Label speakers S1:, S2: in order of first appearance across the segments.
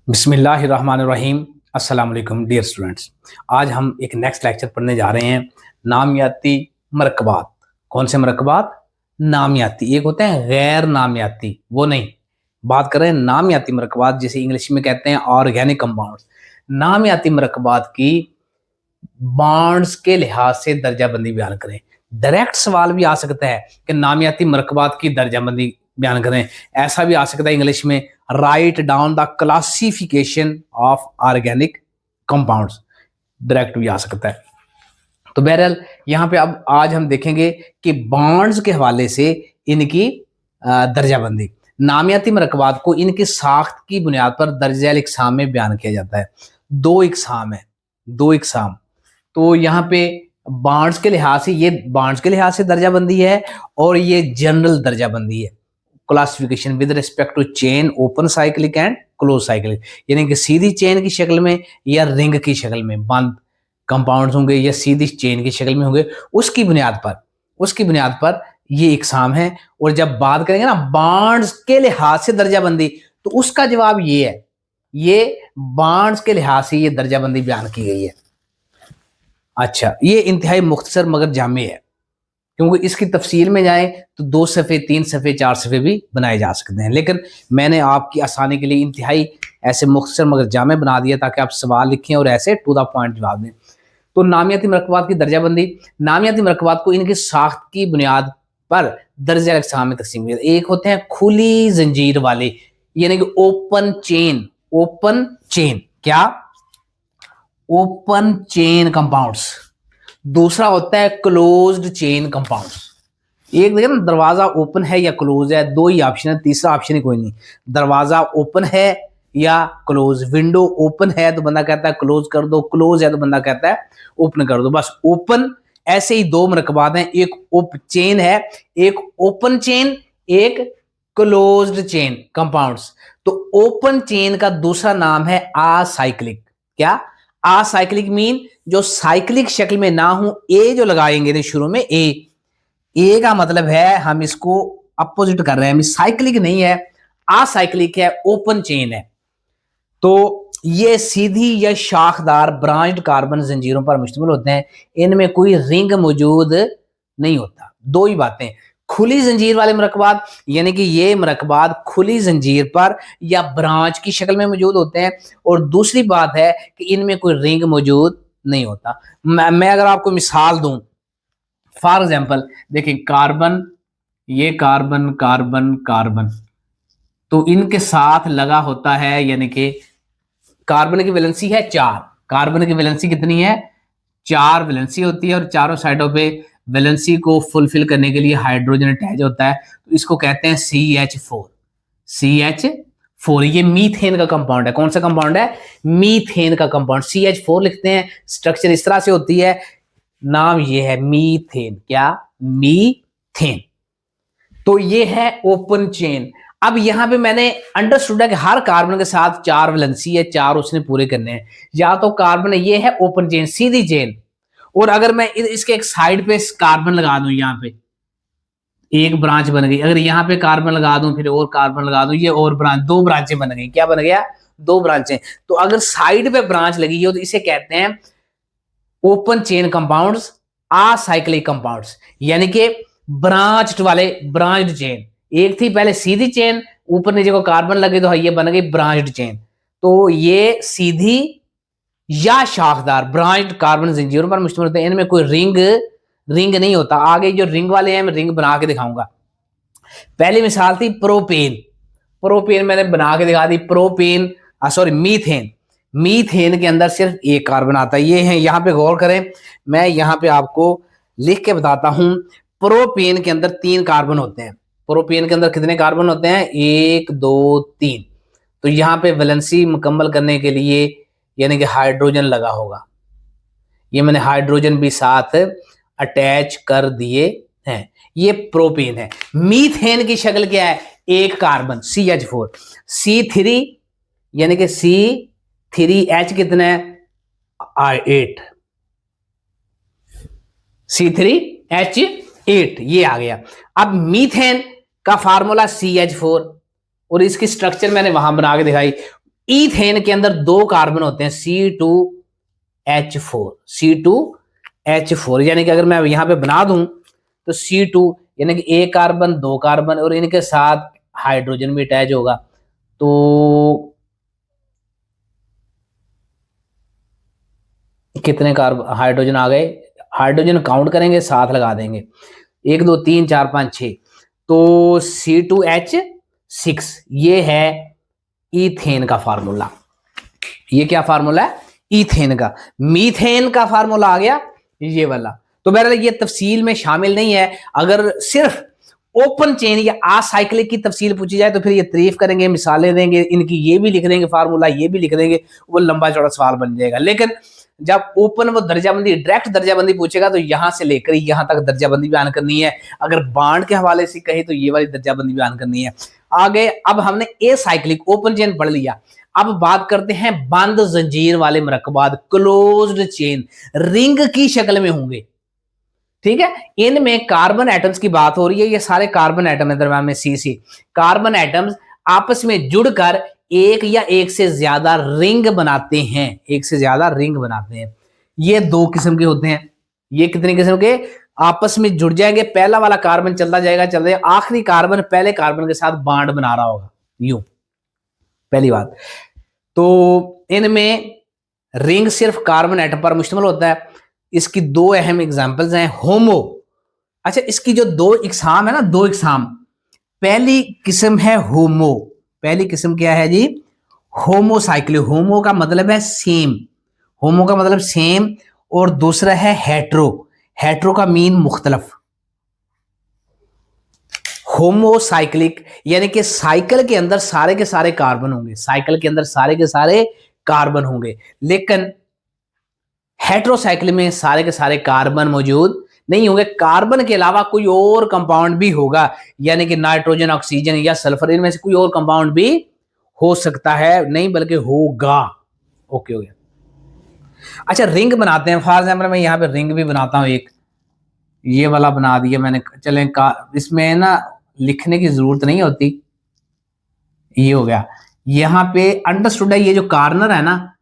S1: बिस्मिल्लाहिर्रहमानिर्रहीम। अस्सलाम वालेकुम डियर स्टूडेंट्स। आज हम एक नेक्स्ट लेक्चर पढ़ने जा रहे हैं, नामियाती मरकबात। कौन से मरकबात? नामियाती। एक होते हैं गैर नामियाती, वो नहीं, बात कर रहे हैं नामियाती मरकबात, जिसे इंग्लिश में कहते हैं ऑर्गेनिक कंपाउंड्स। नामियाती मरकबात की बॉन्ड्स के लिहाज से दर्जाबंदी बयान करें। डायरेक्ट सवाल भी आ सकता है कि नामियाती मरकबात की दर्जाबंदी बयान करें। ऐसा भी आ सकता है इंग्लिश में, write down the classification of organic compounds. Direct भी आ सकता है। तो बहरहाल यहाँ पे अब आज हम देखेंगे कि बॉन्ड्स के हवाले से इनकी दर्जाबंदी। नामियाती मरकबात को इनकी साख्त की बुनियाद पर दर्जा इकसाम में बयान किया जाता है। दो इकसाम है, दो इकसाम। तो यहाँ पे बॉन्ड्स के लिहाज से, ये बॉन्ड्स के लिहाज से दर्जाबंदी है और ये जनरल दर्जाबंदी है। Classification with respect to chain, open cyclic and close cyclic, यानी कि सीधी चेन की शक्ल में या रिंग की शक्ल में बंद कंपाउंड्स होंगे या सीधी चेन की शक्ल में होंगे, उसकी बुनियाद पर ये इकसाम है। और जब बात करेंगे ना बॉन्ड्स के लिहाज से दर्जाबंदी, तो उसका जवाब ये है, ये बॉन्ड्स के लिहाज से ये दर्जाबंदी बयान की गई है। अच्छा, ये इंतहाई मुख्तसर मगर जामे है, क्योंकि इसकी तफसील में जाए तो 2 सफ़े, 3 सफ़े, 4 सफ़े भी बनाए जा सकते हैं, लेकिन मैंने आपकी आसानी के लिए इंतहाई ऐसे मुख्तसर मगर जामे बना दिया ताकि आप सवाल लिखें और ऐसे टू द पॉइंट जवाब दें। तो नामियाती मरकबात की दर्जाबंदी, नामियाती मरकबात को इनकी साख्त की बुनियाद पर दर्जा अक़साम में तकसीम किया। एक होते हैं खुली जंजीर वाले, यानी कि ओपन चेन, ओपन चेन, क्या? Open chain compounds. दूसरा होता है क्लोज्ड चेन कंपाउंड्स। एक देखिए ना, दरवाजा ओपन है या क्लोज है, दो ही ऑप्शन है, तीसरा ऑप्शन ही कोई नहीं। दरवाजा ओपन है या क्लोज, विंडो ओपन है तो बंदा कहता है क्लोज कर दो, क्लोज है तो बंदा कहता है ओपन कर दो, बस ओपन। ऐसे ही दो मरकबात हैं, एक चेन है, एक ओपन चेन, एक क्लोज्ड चेन कंपाउंड्स। तो ओपन चेन का दूसरा नाम है असाइक्लिक। क्या? असाइक्लिक मीन जो साइक्लिक शक्ल में ना हो, ए जो लगाएंगे ना शुरू में, ए का मतलब है हम इसको अपोजिट कर रहे हैं, साइक्लिक नहीं है, असाइक्लिक है, ओपन चेन है। तो ये सीधी या शाखदार ब्रांच्ड कार्बन जंजीरों पर मुश्तमिल होते हैं, इनमें कोई रिंग मौजूद नहीं होता। दो ही बातें, खुली जंजीर वाले मरकबात, यानी कि ये मरकबात खुली जंजीर पर या ब्रांच की शक्ल में मौजूद होते हैं, और दूसरी बात है कि इनमें कोई रिंग मौजूद नहीं होता। मैं अगर आपको मिसाल दूं, फॉर एग्जाम्पल देखिए, कार्बन, ये कार्बन कार्बन कार्बन, तो इनके साथ लगा होता है, यानी कि कार्बन की वैलेंसी है 4। कार्बन की वैलेंसी कितनी है? 4 वैलेंसी होती है, और चारों साइडों पे वैलेंसी को फुलफिल करने के लिए हाइड्रोजन अटैच होता है, तो इसको कहते हैं CH4। CH4 ये मीथेन का कंपाउंड है। कौन सा कंपाउंड है? मीथेन का कंपाउंड। CH4 लिखते हैं, स्ट्रक्चर इस तरह से होती है, नाम ये है मीथेन। क्या? मीथेन। तो ये है ओपन चेन। अब यहां पे मैंने अंडरस्टूड है कि हर कार्बन के साथ 4 वैलेंसी है, 4 उसने पूरे करने हैं। या तो कार्बन ये है ओपन चेन, सीधी चेन, और अगर मैं इसके एक साइड पे कार्बन लगा दूं, यहाँ पे एक ब्रांच बन गई, अगर यहाँ पे कार्बन लगा दूं, फिर और कार्बन लगा दूं, ये और ब्रांच, 2 ब्रांचें बन गई। क्या बन गया? 2 ब्रांचें। तो अगर साइड पे ब्रांच लगी हो तो इसे कहते हैं open chain compounds, acyclic compounds, यानी कि ब्रांच्ड वाले, ब्रांच्ड चेन। एक थी पहले सीधी चेन, ऊपर नीचे को कार्बन लगे तो ये बन गई ब्रांच्ड चेन। तो ये सीधी या शाखदार ब्रांच्ड कार्बन जंजीरों पर मुश्तमिल होते हैं, इनमें कोई रिंग नहीं होता। आगे जो रिंग वाले हैं मैं रिंग बना के दिखाऊंगा। पहली मिसाल थी प्रोपेन। प्रोपेन मैंने बना के दिखा दी। Propane, sorry, methane. मीथेन के अंदर सिर्फ एक कार्बन आता है, ये है। यहाँ पे गौर करें, मैं यहाँ पे आपको लिख के बताता हूं। प्रोपेन के अंदर 3 कार्बन होते हैं। प्रोपेन के अंदर कितने कार्बन होते हैं? 1 2 3। तो यहाँ पे वैलेंसी मुकम्मल करने के लिए यानी कि हाइड्रोजन लगा होगा। ये मैंने हाइड्रोजन भी साथ अटैच कर दिए हैं। ये प्रोपेन है। मीथेन की शक्ल क्या है? एक कार्बन, CH4। C3 यानी कि C3H कितना है? 8। C3H8 ये आ गया। अब मीथेन का फार्मूला CH4, और इसकी स्ट्रक्चर मैंने वहां बना के दिखाई। ईथेन के अंदर दो कार्बन होते हैं C2H4, C2H4, यानी कि अगर मैं यहां पे बना दूं तो C2 यानी कि एक कार्बन दो कार्बन और इनके साथ हाइड्रोजन भी अटैच होगा, तो कितने कार्बन हाइड्रोजन आ गए, हाइड्रोजन काउंट करेंगे साथ लगा देंगे, 1 2 3 4 5 6, तो C2H6 ये है ईथेन का फार्मूला। ये क्या फार्मूला है, ईथेन का। मीथेन का फार्मूला आ गया ये वाला। तो बहरहाल ये तफसील में शामिल नहीं है। अगर सिर्फ ओपन चेन या असाइक्लिक की तफसील पूछी जाए तो फिर ये तारीफ करेंगे, मिसालें देंगे, इनकी ये भी लिख देंगे फार्मूला, ये भी लिख देंगे, वो लंबा चौड़ा सवाल बन जाएगा। लेकिन जब ओपन वो दर्जाबंदी डायरेक्ट दर्जाबंदी पूछेगा तो यहां से लेकर यहां तक दर्जाबंदी बयान करनी है। अगर बांड के हवाले से कहे तो ये वाली दर्जाबंदी बयान करनी है। आगे अब हमने ए साइक्लिक ओपन चेन पढ़ लिया। अब बात करते हैं बंद जंजीर वाले मरकबात, क्लोज्ड चेन, रिंग की शक्ल में होंगे। ठीक है, इनमें कार्बन एटम्स की बात हो रही है, ये सारे कार्बन एटम है दरम्यान में सी कार्बन एटम्स आपस में जुड़कर एक या एक से ज्यादा रिंग बनाते हैं, एक से ज्यादा रिंग बनाते हैं। ये दो किस्म के होते हैं। ये कितने किस्म के, आपस में जुड़ जाएंगे, पहला वाला कार्बन चलता जाएगा, आखिरी कार्बन पहले कार्बन के साथ बांड बना रहा होगा, यूं, पहली बात। तो इनमें रिंग सिर्फ कार्बन एटम पर मुश्तमिल होता है। इसकी दो अहम एग्जांपल्स हैं। होमो, अच्छा इसकी जो दो इकसाम है ना, दो इकसाम, पहली किस्म है होमो, पहली किस्म क्या है जी, होमोसाइक्लिक। होमो का मतलब है सेम, होमो का मतलब सेम, और दूसरा है हेट्रो, हेट्रो का मीन मुख्तलफ। होमोसाइक्लिक यानी कि साइकिल के अंदर सारे के सारे कार्बन होंगे, साइकिल के अंदर सारे के सारे कार्बन होंगे, लेकिन हेट्रोसाइकिल में सारे के सारे कार्बन मौजूद नहीं होंगे। कार्बन के अलावा कोई और कंपाउंड भी होगा, यानी कि नाइट्रोजन, ऑक्सीजन या सल्फर, इनमें से कोई और कंपाउंड भी हो सकता है, नहीं बल्कि होगा। ओके हो गया। अच्छा रिंग बनाते हैं, फॉर एग्जाम्पल मैं यहाँ पे रिंग भी बनाता हूँ, एक ये वाला बना दिया मैंने। चलें इसमें ना लिखने की जरूरत नहीं होती, ये हो गया। यहाँ पे अंडरस्टूड है, ये जो कार्नर है ना,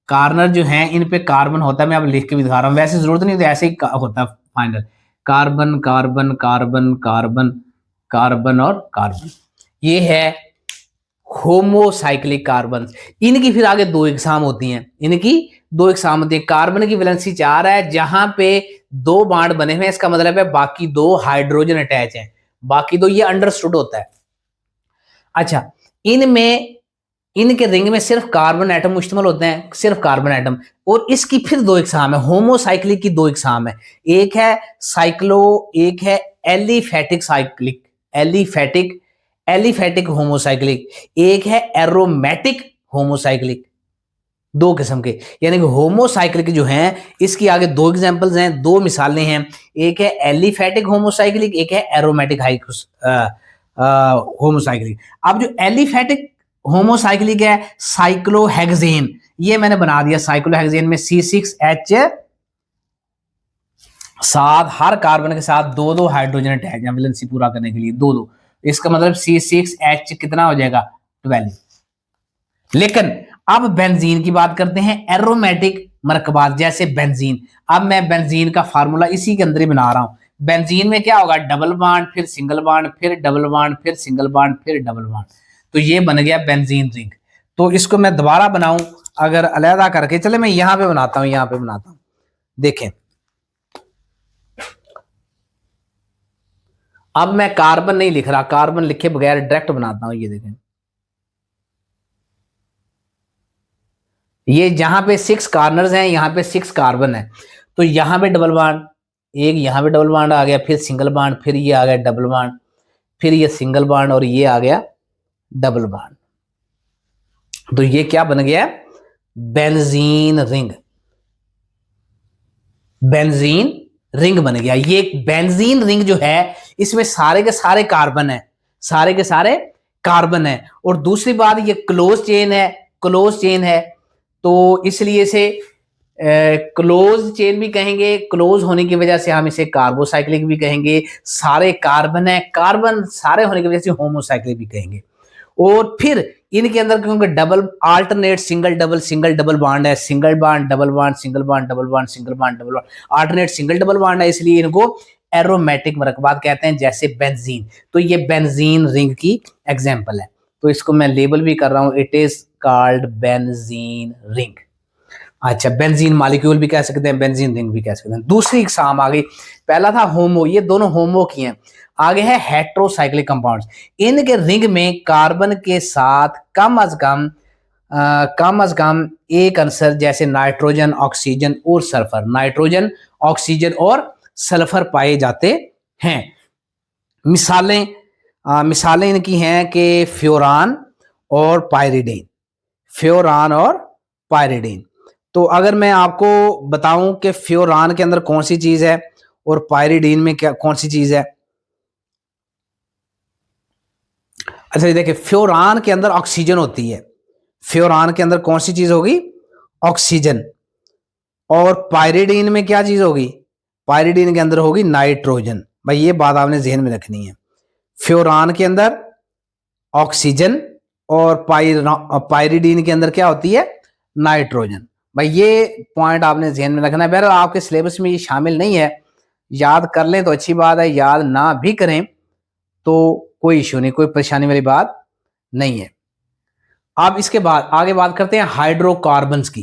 S1: कार्नर जो है इन पे कार्बन होता है, मैं अब लिख के भी दिखा रहा हूँ, वैसे जरूरत नहीं होती, ऐसे ही होता है final, carbon carbon carbon carbon carbon और कार्बन। ये है होमोसाइक्लिक कार्बन। इनकी फिर आगे दो इकसाम होती हैं, इनकी दो इकसाम होती है। कार्बन की वैलेंसी 4 है, जहां पे दो बांड बने हुए हैं, इसका मतलब है बाकी दो हाइड्रोजन अटैच हैं, बाकी दो, ये अंडरस्टूड होता है। अच्छा इनमें, इनके रिंग में सिर्फ कार्बन एटम मुश्तमिल होते हैं, सिर्फ कार्बन एटम। और इसकी फिर दो इकसाम है, होमोसाइक्लिक की दो इकसाम है, एक है साइक्लो, एक है aliphatic cyclic, aliphatic, aliphatic homocyclic, एक है एरोमेटिक होमोसाइक्लिक, दो किस्म के। यानी कि होमोसाइक्लिक जो हैं इसकी आगे दो एग्जांपल्स हैं, दो मिसालें हैं, एक है एलिफेटिक होमोसाइक्लिक, एक है एरोमेटिक होमोसाइक्लिक। अब जो एलिफेटिक होमोसाइक्लिक है, साइक्लोहेक्सेन, ये मैंने बना दिया, साइक्लोहेक्सेन में C6H7, हर कार्बन के साथ दो दो हाइड्रोजन अटैच है वैलेंसी पूरा करने के लिए, दो दो, इसका मतलब C6H कितना हो जाएगा, 12। लेकिन अब बेंजीन की बात करते हैं, एरोमेटिक मरकबात जैसे बेंजीन। अब मैं बेंजीन का फार्मूला इसी के अंदर ही बना रहा हूं। बेंजीन में क्या होगा, डबल बॉन्ड, फिर सिंगल बॉन्ड, फिर डबल बॉन्ड, फिर सिंगल बॉन्ड, फिर डबल बॉन्ड, तो ये बन गया बेंजीन रिंग। तो इसको मैं दोबारा बनाऊं अगर अलहदा करके, चले मैं यहां पे बनाता हूं, यहां पे बनाता हूं, देखें। अब मैं कार्बन नहीं लिख रहा, कार्बन लिखे बगैर डायरेक्ट बनाता हूं, ये देखें, ये जहां पे 6 कार्नर्स हैं, यहां पे 6 कार्बन है, तो यहां पे डबल बॉन्ड, एक यहां पे डबल बॉन्ड आ गया, फिर सिंगल बॉन्ड, फिर ये आ गया डबल बॉन्ड, फिर ये सिंगल बॉन्ड, और ये आ गया डबल बॉन्ड। तो ये क्या बन गया, बेंजीन रिंग, बेंजीन रिंग बन गया। ये बेंजीन रिंग जो है इसमें सारे के सारे कार्बन है, सारे के सारे कार्बन है। और दूसरी बात ये क्लोज चेन है, क्लोज चेन है, तो इसलिए से क्लोज चेन भी कहेंगे, क्लोज होने की वजह से हम इसे कार्बोसाइक्लिक भी कहेंगे, सारे कार्बन है, कार्बन सारे होने की वजह से होमोसाइक्लिक भी कहेंगे। और फिर इनके अंदर क्योंकि double alternate single double bond है, single bond double bond, single bond double bond, single bond double bond, alternate single double bond है, इसलिए इनको एरोमेटिक मरकबात कहते हैं, जैसे बेंजीन। तो ये बेंजीन रिंग की एग्जांपल है, तो इसको मैं लेबल भी कर रहा हूं, it is called benzene ring. अच्छा, बेंजीन मॉलिक्यूल भी कह सकते हैं, बेंजीन रिंग भी कह सकते हैं। दूसरी इकसाम आ गई, पहला था होमो, ये दोनों होमो की हैं। आगे है हेट्रोसाइक्लिक कंपाउंड्स। इनके रिंग में कार्बन के साथ कम अज कम एक आंसर जैसे नाइट्रोजन, ऑक्सीजन और सल्फर, नाइट्रोजन, ऑक्सीजन और सल्फर पाए जाते हैं। मिसालें इनकी हैं कि फ्योरान और पायरिडीन, फ्योरान और पायरिडीन। तो अगर मैं आपको बताऊं कि फ्योरान के अंदर कौन सी चीज है और पायरिडीन में क्या कौन सी चीज है। अच्छा देखिए, फ्योरान के अंदर ऑक्सीजन होती है, फ्योरान के अंदर कौन सी चीज होगी, ऑक्सीजन। और पायरिडीन में क्या चीज होगी, पायरिडीन के अंदर होगी नाइट्रोजन। भाई ये बात आपने जहन में रखनी है, फ्योरान के अंदर ऑक्सीजन और पायरिडीन के अंदर क्या होती है, नाइट्रोजन। भाई ये पॉइंट आपने जहन में रखना है। बहरहाल आपके सिलेबस में ये शामिल नहीं है, याद कर लें तो अच्छी बात है, याद ना भी करें तो कोई इश्यू नहीं, कोई परेशानी वाली बात नहीं है। अब इसके बाद आगे बात करते हैं हाइड्रोकार्बन्स की।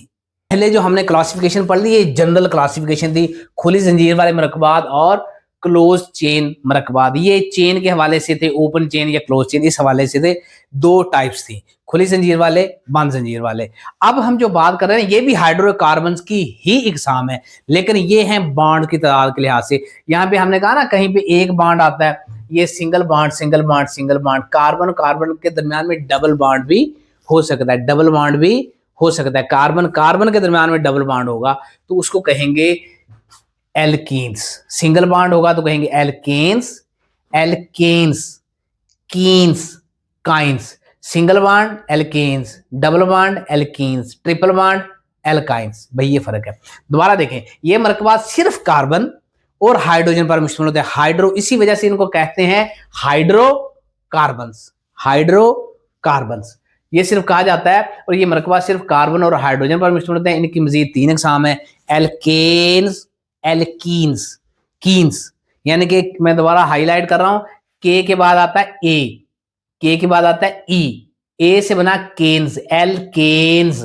S1: पहले जो हमने क्लासिफिकेशन पढ़ ली, ये जनरल क्लासिफिकेशन थी, खुली जंजीर वाले मरकबात और क्लोज चेन मरकबात। ये चेन के हवाले से थे, ओपन चेन या क्लोज चेन, इस हवाले से थे। दो टाइप्स थी, खुली जंजीर वाले, बंद जंजीर वाले। अब हम जो बात कर रहे हैं ये भी हाइड्रोकार्बन्स की ही इकसाम है, लेकिन ये हैं बॉन्ड की तादाद के लिहाज से। यहाँ पे हमने कहा ना कहीं पे एक बॉन्ड आता है, ये single bond single bond single bond. Carbon carbon के दरमियान में डबल बॉन्ड भी हो सकता है, डबल बॉन्ड भी हो सकता है। कार्बन कार्बन के दरमियान में डबल बॉन्ड होगा तो उसको कहेंगे एल्कीन्स। सिंगल बॉन्ड होगा तो कहेंगे एल्केन्स, एल्केन्स, कीन्स, काइंस। Single bond alkanes, double bond alkenes, triple bond alkynes. भाई ये फर्क है। दोबारा देखें, ये मरकबात सिर्फ कार्बन और हाइड्रोजन पर मुश्तमिल होते हैं। हाइड्रो, इसी वजह से इनको कहते हैं हाइड्रोकार्बन्स, हाइड्रोकार्बन्स ये सिर्फ कहा जाता है। और ये मरकबा सिर्फ कार्बन और हाइड्रोजन पर मुश्तमिल होते हैं। इनकी मजीद तीन इकसाम है, एल्केन्स, एल्कीन्स, कीन्स। यानी कि मैं दोबारा हाईलाइट कर रहा हूं, के के बाद आता है ए, के के बाद आता है ई, ए से बना केन्स, एल्केन्स।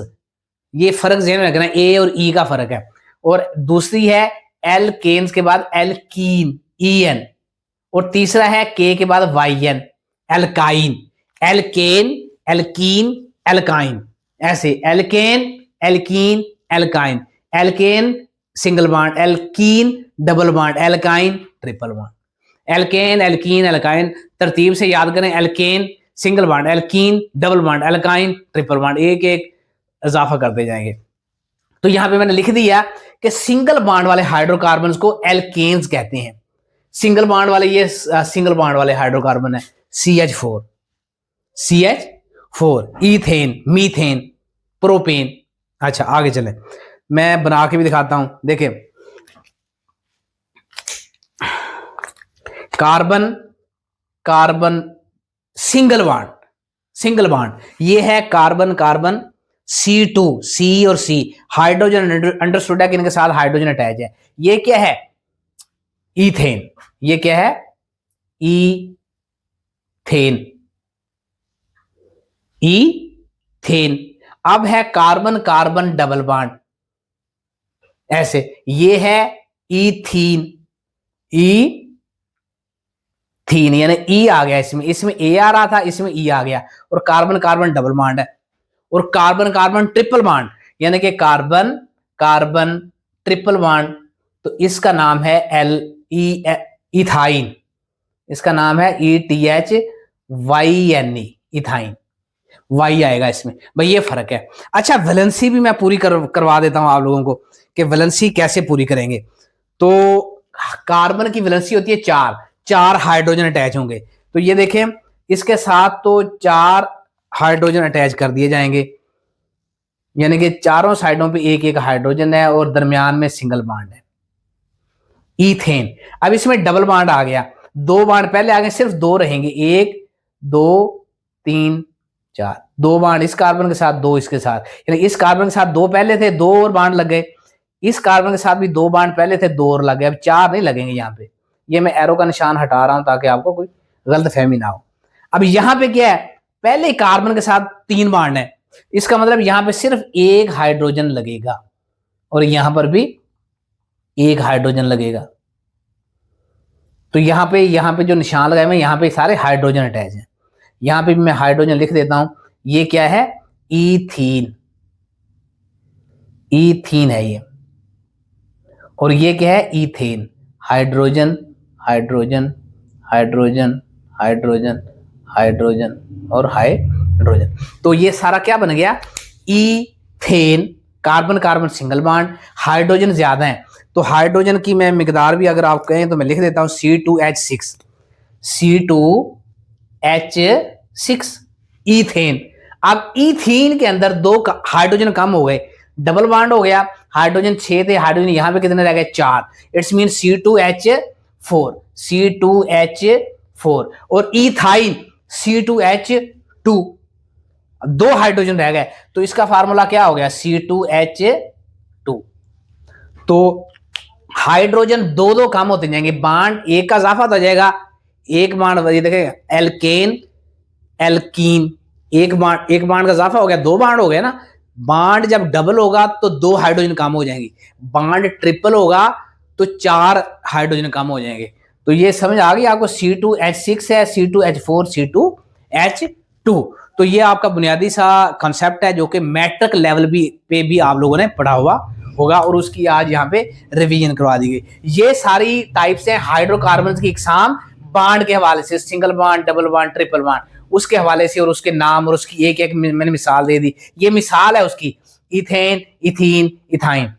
S1: ये फर्क ज़हन में रखना, ए और ई का फर्क है। और दूसरी है एल्केन्स के बाद एल्कीन, ई एन। और तीसरा है के बाद Y N, alkyne, alkane, alkene, alkyne. ऐसे alkane, alkene, alkyne, alkane single bond, alkene double bond, alkyne triple bond. Alkane, alkene, alkyne तरतीब से याद करें, alkane single bond, alkene double bond, alkyne triple bond, एक एक इजाफा करते जाएंगे। तो यहां पे मैंने लिख दिया कि सिंगल बॉन्ड वाले हाइड्रोकार्बन को एल्केन्स कहते हैं। सिंगल बॉन्ड वाले, ये सिंगल बॉन्ड वाले हाइड्रोकार्बन है, CH4, CH4, ethane, methane, propane. अच्छा आगे चले, मैं बना के भी दिखाता हूं। देखिए, carbon carbon single bond, single bond ये है कार्बन कार्बन, C2, C और C, हाइड्रोजन अंडरस्टूड है कि इनके साथ हाइड्रोजन अटैच है। ये क्या है, ईथेन। ये क्या है, ईथेन, ईथेन। अब है कार्बन कार्बन डबल बॉन्ड, ऐसे, ये है ईथीन, ईथीन यानी ई आ गया इसमें, इसमें ए आ रहा था, इसमें ई आ गया। और कार्बन कार्बन डबल बॉन्ड है। और कार्बन कार्बन ट्रिपल बॉन्ड यानी कि कार्बन कार्बन ट्रिपल बॉन्ड, तो इसका नाम है इथाइन। इसका नाम है ETHYNE, इथाइन, वाई आएगा इसमें। भाई ये फर्क है। अच्छा, वैलेंसी भी मैं पूरी करवा देता हूं आप लोगों को कि वैलेंसी कैसे पूरी करेंगे। तो कार्बन की वैलेंसी होती है 4, 4 हाइड्रोजन अटैच होंगे। तो ये देखें, इसके साथ तो 4 हाइड्रोजन अटैच कर दिए जाएंगे, यानी कि चारों साइडों पे एक एक हाइड्रोजन है और दरमियान में सिंगल बॉन्ड है, ईथेन। अब इसमें डबल बॉन्ड आ गया, 2 बॉन्ड पहले आ गए, सिर्फ 2 रहेंगे, 1 2 3 4। 2 बाड इस कार्बन के साथ, 2 इसके साथ, यानी इस कार्बन के साथ 2 पहले थे, 2 और बाड लग गए, इस कार्बन के साथ भी 2 बाड पहले थे, 2 और लग गए, अब 4 नहीं लगेंगे यहाँ पे। ये मैं एरो का निशान हटा रहा हूं ताकि आपको कोई गलतफहमी ना हो। अब यहाँ पे क्या है, पहले कार्बन के साथ 3 बाड है, इसका मतलब यहाँ पे सिर्फ 1 हाइड्रोजन लगेगा और यहां पर भी 1 हाइड्रोजन लगेगा। तो यहाँ पे जो निशान लगाए मैं, यहाँ पे सारे हाइड्रोजन अटैच हैं। यहाँ पे भी मैं हाइड्रोजन लिख देता हूं, ये क्या है, ईथीन, ईथीन है ये, और ये क्या है, ethane, hydrogen hydrogen hydrogen hydrogen hydrogen और हाइड्रोजन। तो ये सारा क्या बन गया, ethane, carbon carbon single bond, hydrogen ज्यादा है तो हाइड्रोजन की मैं मिकदार भी अगर आप कहें तो मैं लिख देता हूं C2H6, C2H6 ईथेन। अब ईथीन के अंदर 2 हाइड्रोजन कम हो गए, डबल बॉन्ड हो गया, हाइड्रोजन 6 थे, हाइड्रोजन यहां पे कितने रह गए, 4, इट्स मीन C2H4, C2H4 और ईथाइन C2H2, 2 हाइड्रोजन रह गए, तो इसका फार्मूला क्या हो गया, C2H2। तो हाइड्रोजन 2 कम होते जाएंगे, बांड एक का इजाफा हो जाएगा, एक बांड ये देखेगा एल्केन एल्कीन, एक बांड का इजाफा हो गया, 2 बांड हो गए ना। बांड जब डबल होगा तो 2 हाइड्रोजन कम हो जाएंगे, बांड ट्रिपल होगा तो 4 हाइड्रोजन कम हो जाएंगे। तो ये समझ आ गई आपको, C2H6 है, C2H4, C2H2। तो ये आपका बुनियादी सा कॉन्सेप्ट है जो कि मैट्रिक लेवल पे भी आप लोगों ने पढ़ा हुआ होगा और उसकी आज यहाँ पे रिवीजन करवा दी गई। ये सारी टाइप्स हैं हाइड्रोकार्बन की इकसाम, बांड के हवाले से, single bond, double bond, triple bond, उसके हवाले से और उसके नाम और उसकी एक एक मैंने मिसाल दे दी। ये मिसाल है उसकी, इथेन, इथीन, इथाइन।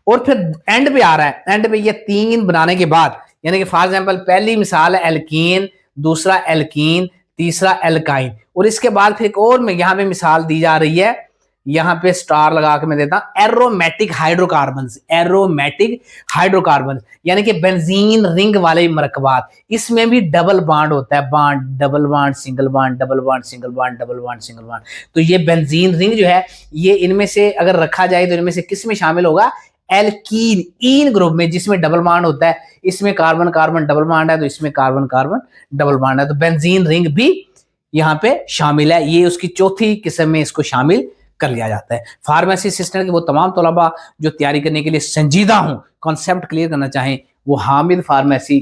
S1: और फिर एंड पे आ रहा है, एंड पे ये 3 बनाने के बाद, यानी कि फॉर एग्जांपल पहली मिसाल है एल्कीन, दूसरा एल्कीन, तीसरा एल्काइन, और इसके बाद फिर एक और में यहाँ पे मिसाल दी जा रही है, यहाँ पे स्टार लगा के मैं देता हूं, एरोमेटिक हाइड्रोकार्बन्स, एरोमेटिक हाइड्रोकार्बन यानी कि बेंजीन रिंग वाले मरकबात, इसमें भी डबल बॉन्ड होता है, bond double bond single bond, double bond single bond, double bond single bond. तो ये बेंजीन रिंग जो है, ये इनमें से अगर रखा जाए तो इनमें से किस में शामिल होगा, एल्कीन, ईन ग्रुप में, जिसमें डबल बॉन्ड होता है। इसमें कार्बन कार्बन डबल बॉन्ड है तो इसमें कार्बन कार्बन डबल बॉन्ड है, तो बेंजीन रिंग भी यहाँ पे शामिल है। ये उसकी चौथी किस्म में इसको शामिल कर लिया जाता है। फार्मेसी असिस्टेंट के वो तमाम तलबा जो तैयारी करने के लिए संजीदा हूं, कॉन्सेप्ट क्लियर करना चाहें, वो हामिद फार्मेसी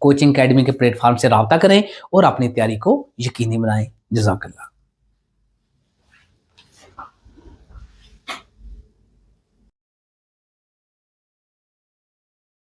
S1: कोचिंग एकेडमी के प्लेटफॉर्म से राब्ता करें और अपनी तैयारी को यकीनी बनाएं। जज़ाकल्लाह।